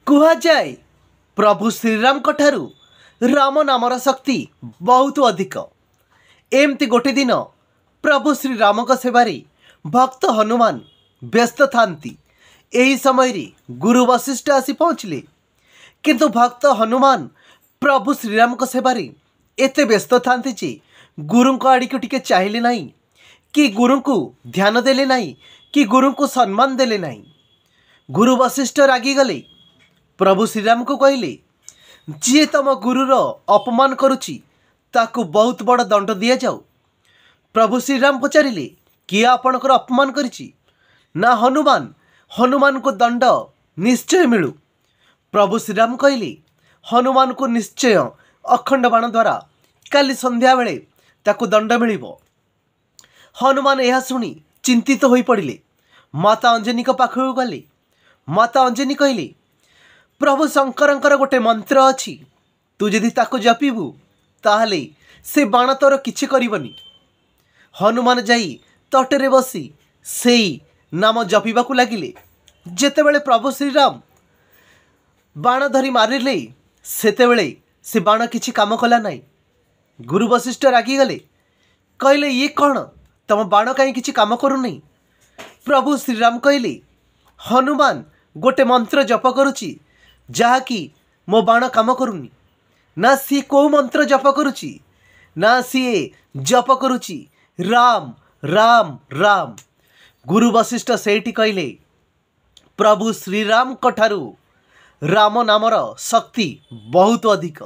कुहाଯାए प्रभु श्रीराम ठारू राम नामर शक्ति बहुत अधिक। एमती गोटे दिन प्रभु श्रीराम सेवारे भक्त हनुमान व्यस्त थांती। एही समय रे गुरु वशिष्ठ आसी पहुँचले, किंतु भक्त हनुमान प्रभु श्रीराम सेवारे एते व्यस्त थांती जे गुरु आड़ को टिके चाहिए नहीं कि गुरु को ध्यान देले नहीं कि गुरु को सम्मान देले नहीं। गुरु वशिष्ठ रागिगले। प्रभु श्रीराम को कहले, जी तम गुरुर अपमान करुची ताकू बहुत बड़ दंड दि जाऊ। प्रभु श्रीराम पचारिले, किए आपणकर अपमान करिछि? ना हनुमान। हनुमान को दंड निश्चय मिलू। प्रभु श्रीराम कहले, हनुमान को निश्चय अखंड बाण द्वारा काली संध्या बेले ताकू दंड मिलिबो। हनुमान यह शुणी चिंतित हो पड़िले। माता अंजनी को पाखु गले। माता अंजनी कहले, प्रभु शंकरंकर गोटे मंत्र अच्छी, तू जदि ताको जपिबू ताहले से बाण तोर किछि करिबनी। हनुमान जाई तटरे बसी सेई नाम जपिबाकू लागिले। जेतेबेले प्रभु श्रीराम बाण धरी मारिले सेतेबेले से बाण किछि काम कला नहीं। गुरु वशिष्ठ रागिगले, कहले, ये कौन तम बाण कहीं किछि काम करू नहीं? प्रभु श्रीराम कहले, हनुमान गोटे मंत्र जप करुची जहाँकि मो बाण काम करूनी। ना सी को मंत्र जप करुची, ना सी जप करुची राम राम राम। गुरु वशिष्ठ सेठी कहले, प्रभु श्रीराम ठारू राम नामर शक्ति बहुत अधिक।